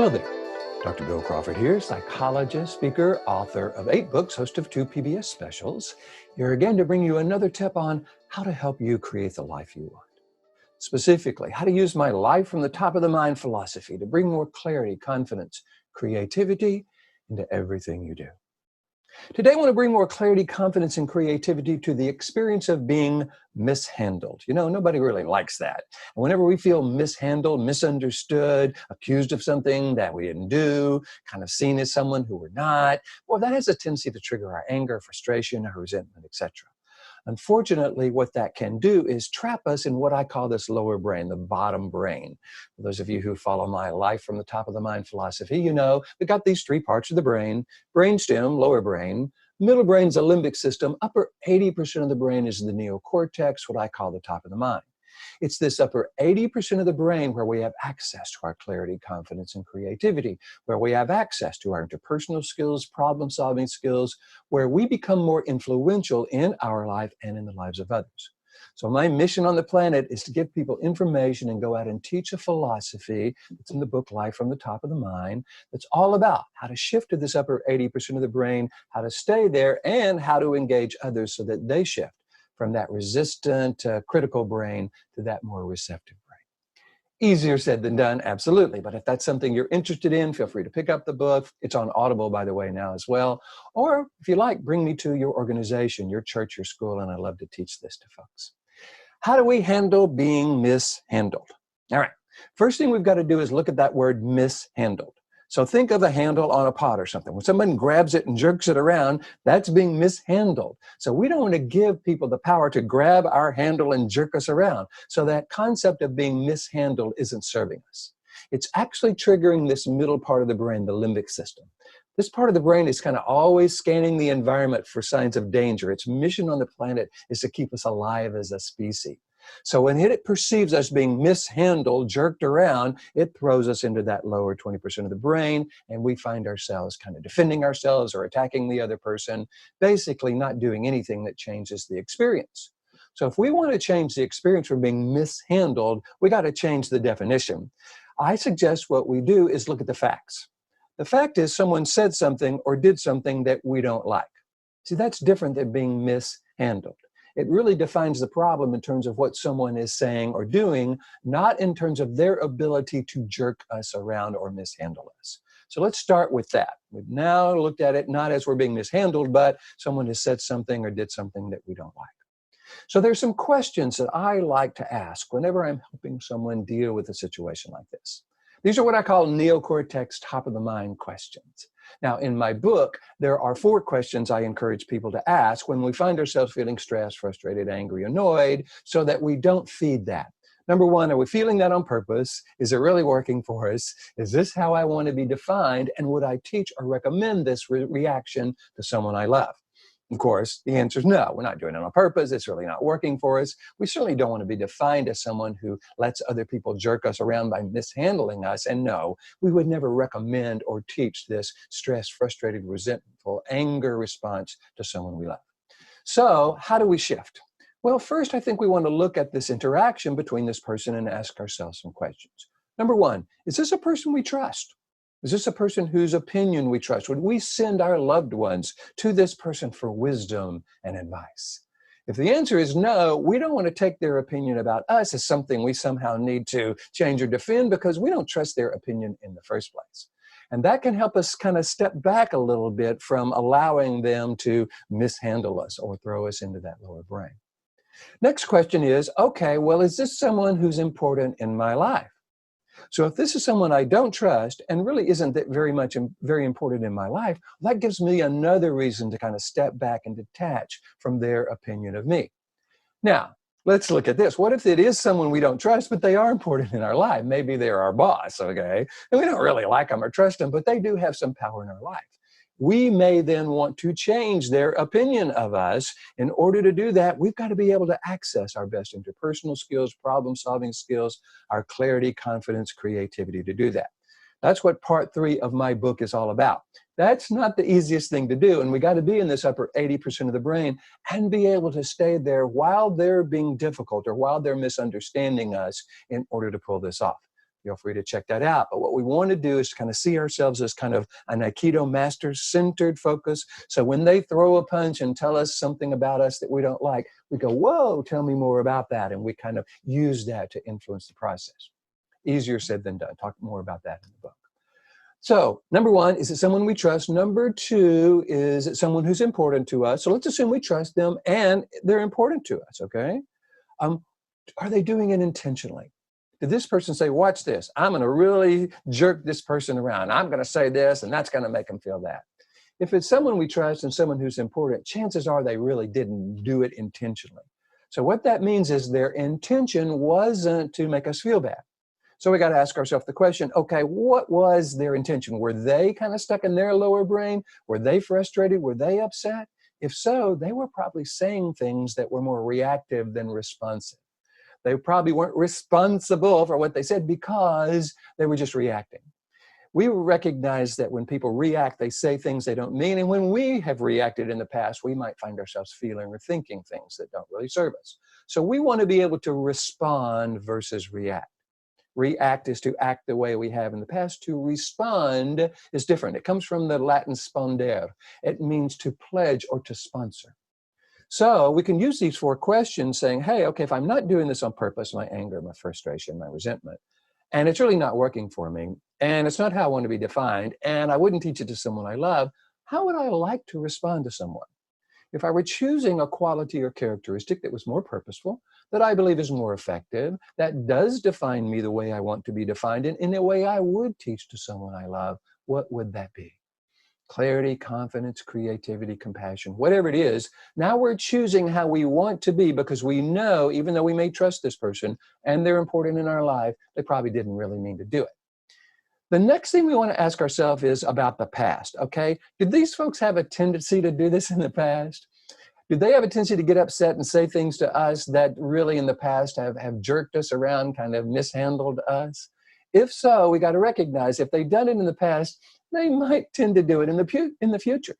Hello there. Dr. Bill Crawford here, psychologist, speaker, author of 8 books, host of 2 PBS specials. Here again to bring you another tip on how to help you create the life you want. Specifically, how to use my life from the top of the mind philosophy to bring more clarity, confidence, creativity into everything you do. Today, I want to bring more clarity, confidence, and creativity to the experience of being mishandled. You know, nobody really likes that. And whenever we feel mishandled, misunderstood, accused of something that we didn't do, kind of seen as someone who we're not, well, that has a tendency to trigger our anger, frustration, our resentment, etc. Unfortunately, what that can do is trap us in what I call this lower brain, the bottom brain. For those of you who follow my life from the top of the mind philosophy, you know we've got these 3 parts of the brain: brainstem, lower brain; middle brain's a limbic system; upper 80% of the brain is the neocortex, what I call the top of the mind. It's this upper 80% of the brain where we have access to our clarity, confidence, and creativity, where we have access to our interpersonal skills, problem-solving skills, where we become more influential in our life and in the lives of others. So my mission on the planet is to give people information and go out and teach a philosophy that's in the book Life from the Top of the Mind, that's all about how to shift to this upper 80% of the brain, how to stay there, and how to engage others so that they shift from that resistant, critical brain to that more receptive brain. Easier said than done, absolutely. But if that's something you're interested in, feel free to pick up the book. It's on Audible, by the way, now as well. Or if you like, bring me to your organization, your church, your school, and I love to teach this to folks. How do we handle being mishandled? All right. First thing we've got to do is look at that word mishandled. So think of a handle on a pot or something. When someone grabs it and jerks it around, that's being mishandled. So we don't want to give people the power to grab our handle and jerk us around. So that concept of being mishandled isn't serving us. It's actually triggering this middle part of the brain, the limbic system. This part of the brain is kind of always scanning the environment for signs of danger. Its mission on the planet is to keep us alive as a species. So when it perceives us being mishandled, jerked around, it throws us into that lower 20% of the brain, and we find ourselves kind of defending ourselves or attacking the other person, basically not doing anything that changes the experience. So if we want to change the experience from being mishandled, we got to change the definition. I suggest what we do is look at the facts. The fact is someone said something or did something that we don't like. See, that's different than being mishandled. It really defines the problem in terms of what someone is saying or doing, not in terms of their ability to jerk us around or mishandle us. So let's start with that. We've now looked at it not as we're being mishandled, but someone has said something or did something that we don't like. So there's some questions that I like to ask whenever I'm helping someone deal with a situation like this. These are what I call neocortex top of the mind questions. Now, in my book, there are 4 questions I encourage people to ask when we find ourselves feeling stressed, frustrated, angry, annoyed, so that we don't feed that. Number 1, are we feeling that on purpose? Is it really working for us? Is this how I want to be defined? And would I teach or recommend this reaction to someone I love? Of course, the answer is no. We're not doing it on purpose. It's really not working for us. We certainly don't want to be defined as someone who lets other people jerk us around by mishandling us. And no, we would never recommend or teach this stressed, frustrated, resentful, anger response to someone we love. So how do we shift? Well, first, I think we want to look at this interaction between this person and ask ourselves some questions. Number 1, is this a person we trust? Is this a person whose opinion we trust? Would we send our loved ones to this person for wisdom and advice? If the answer is no, we don't want to take their opinion about us as something we somehow need to change or defend because we don't trust their opinion in the first place. And that can help us kind of step back a little bit from allowing them to mishandle us or throw us into that lower brain. Next question is, okay, well, is this someone who's important in my life? So if this is someone I don't trust and really isn't that very important in my life, that gives me another reason to kind of step back and detach from their opinion of me. Now, let's look at this. What if it is someone we don't trust, but they are important in our life? Maybe they're our boss, okay? And we don't really like them or trust them, but they do have some power in our life. We may then want to change their opinion of us. In order to do that, we've got to be able to access our best interpersonal skills, problem-solving skills, our clarity, confidence, creativity to do that. That's what part 3 of my book is all about. That's not the easiest thing to do, and we got to be in this upper 80% of the brain and be able to stay there while they're being difficult or while they're misunderstanding us in order to pull this off. Feel free to check that out. But what we want to do is kind of see ourselves as kind of an Aikido master centered focus. So when they throw a punch and tell us something about us that we don't like, we go, whoa, tell me more about that. And we kind of use that to influence the process. Easier said than done. Talk more about that in the book. So number one, is it someone we trust? Number two, is it someone who's important to us? So let's assume we trust them and they're important to us, okay? Are they doing it intentionally? Did this person say, watch this, I'm going to really jerk this person around. I'm going to say this, and that's going to make them feel that. If it's someone we trust and someone who's important, chances are they really didn't do it intentionally. So what that means is their intention wasn't to make us feel bad. So we got to ask ourselves the question, okay, what was their intention? Were they kind of stuck in their lower brain? Were they frustrated? Were they upset? If so, they were probably saying things that were more reactive than responsive. They probably weren't responsible for what they said because they were just reacting. We recognize that when people react, they say things they don't mean. And when we have reacted in the past, we might find ourselves feeling or thinking things that don't really serve us. So we want to be able to respond versus react. React is to act the way we have in the past. To respond is different. It comes from the Latin spondere. It means to pledge or to sponsor. So we can use these 4 questions saying, hey, okay, if I'm not doing this on purpose, my anger, my frustration, my resentment, and it's really not working for me, and it's not how I want to be defined, and I wouldn't teach it to someone I love, how would I like to respond to someone? If I were choosing a quality or characteristic that was more purposeful, that I believe is more effective, that does define me the way I want to be defined, and in a way I would teach to someone I love, what would that be? Clarity, confidence, creativity, compassion, whatever it is. Now we're choosing how we want to be because we know, even though we may trust this person and they're important in our life, they probably didn't really mean to do it. The next thing we want to ask ourselves is about the past, okay? Did these folks have a tendency to do this in the past? Did they have a tendency to get upset and say things to us that really in the past have jerked us around, kind of mishandled us? If so, we got to recognize if they've done it in the past, they might tend to do it in the future.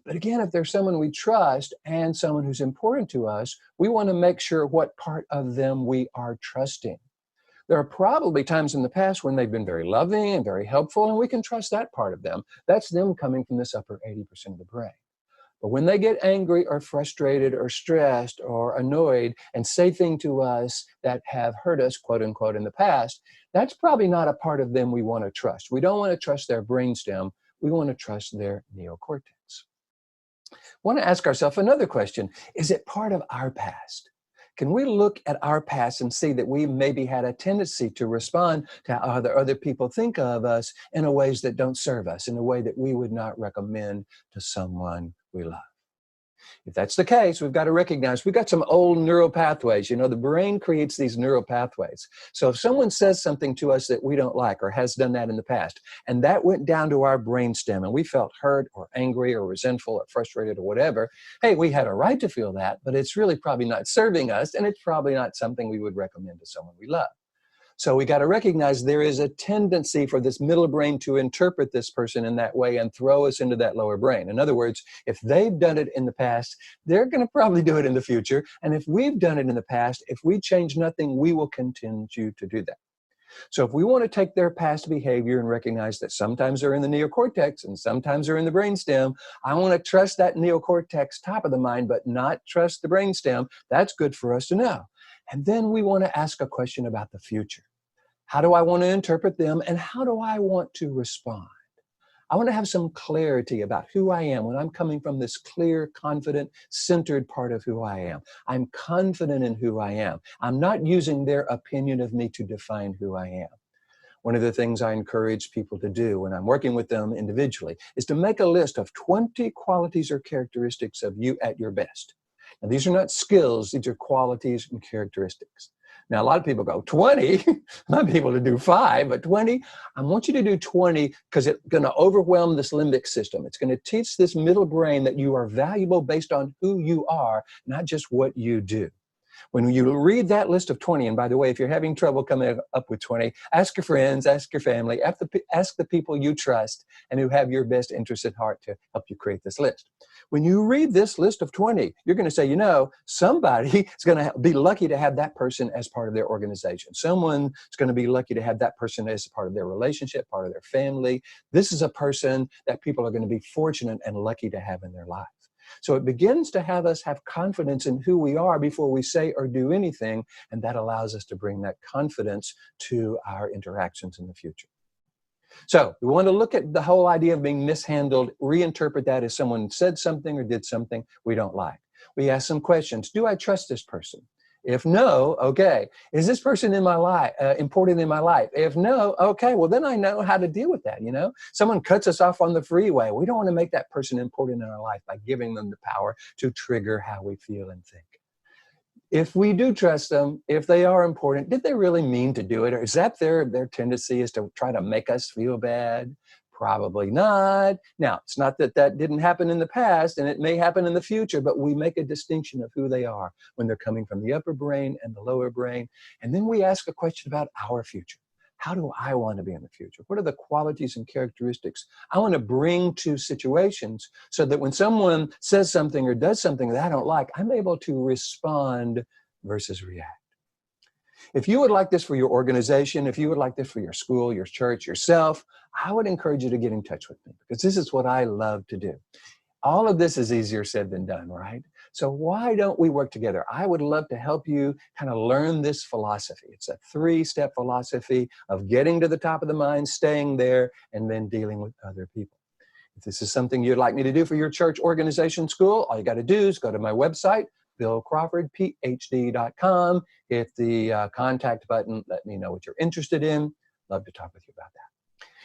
But again, if there's someone we trust and someone who's important to us, we want to make sure what part of them we are trusting. There are probably times in the past when they've been very loving and very helpful, and we can trust that part of them. That's them coming from this upper 80% of the brain. But when they get angry or frustrated or stressed or annoyed and say things to us that have hurt us, quote unquote, in the past, that's probably not a part of them we want to trust. We don't want to trust their brainstem. We want to trust their neocortex. Want to ask ourselves another question. Is it part of our past? Can we look at our past and see that we maybe had a tendency to respond to how other people think of us in a ways that don't serve us, in a way that we would not recommend to someone we love? If that's the case, we've got to recognize we've got some old neural pathways. You know, the brain creates these neural pathways. So if someone says something to us that we don't like or has done that in the past, and that went down to our brainstem and we felt hurt or angry or resentful or frustrated or whatever, hey, we had a right to feel that, but it's really probably not serving us, and it's probably not something we would recommend to someone we love. So we got to recognize there is a tendency for this middle brain to interpret this person in that way and throw us into that lower brain. In other words, if they've done it in the past, they're going to probably do it in the future. And if we've done it in the past, if we change nothing, we will continue to do that. So if we want to take their past behavior and recognize that sometimes they're in the neocortex and sometimes they're in the brainstem, I want to trust that neocortex top of the mind, but not trust the brainstem. That's good for us to know. And then we want to ask a question about the future. How do I want to interpret them, and how do I want to respond? I want to have some clarity about who I am when I'm coming from this clear, confident, centered part of who I am. I'm confident in who I am. I'm not using their opinion of me to define who I am. One of the things I encourage people to do when I'm working with them individually is to make a list of 20 qualities or characteristics of you at your best. Now, these are not skills, these are qualities and characteristics. Now, a lot of people go, 20? I might be able to do 5, but 20? I want you to do 20 because it's going to overwhelm this limbic system. It's going to teach this middle brain that you are valuable based on who you are, not just what you do. When you read that list of 20, and by the way, if you're having trouble coming up with 20, ask your friends, ask your family, ask the people you trust and who have your best interests at heart to help you create this list. When you read this list of 20, you're going to say, you know, somebody is going to be lucky to have that person as part of their organization. Someone is going to be lucky to have that person as part of their relationship, part of their family. This is a person that people are going to be fortunate and lucky to have in their life. So it begins to have us have confidence in who we are before we say or do anything, and that allows us to bring that confidence to our interactions in the future. So we want to look at the whole idea of being mishandled, reinterpret that as someone said something or did something we don't like. We ask some questions. Do I trust this person? If no, okay. Is this person in my life important in my life? If no, okay. Well, then I know how to deal with that. You know, someone cuts us off on the freeway. We don't want to make that person important in our life by giving them the power to trigger how we feel and think. If we do trust them, if they are important, did they really mean to do it? Or is that their tendency is to try to make us feel bad? Probably not. Now, it's not that that didn't happen in the past, and it may happen in the future, but we make a distinction of who they are when they're coming from the upper brain and the lower brain. And then we ask a question about our future. How do I want to be in the future? What are the qualities and characteristics I want to bring to situations so that when someone says something or does something that I don't like, I'm able to respond versus react. If you would like this for your organization, if you would like this for your school, your church, yourself, I would encourage you to get in touch with me because this is what I love to do. All of this is easier said than done, right? So why don't we work together? I would love to help you kind of learn this philosophy. It's a 3-step philosophy of getting to the top of the mind, staying there, and then dealing with other people. If this is something you'd like me to do for your church, organization, school, all you got to do is go to my website, BillCrawfordPh.com. Hit the contact button. Let me know what you're interested in. Love to talk with you about that.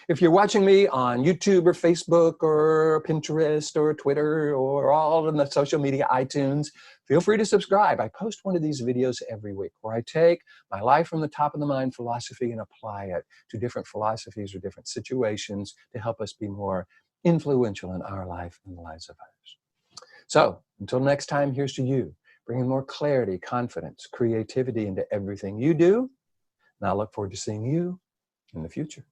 If you're watching me on YouTube or Facebook or Pinterest or Twitter or all of the social media, iTunes, feel free to subscribe. I post one of these videos every week where I take my life from the top of the mind philosophy and apply it to different philosophies or different situations to help us be more influential in our life and the lives of others. So until next time, here's to you, bringing more clarity, confidence, creativity into everything you do. And I look forward to seeing you in the future.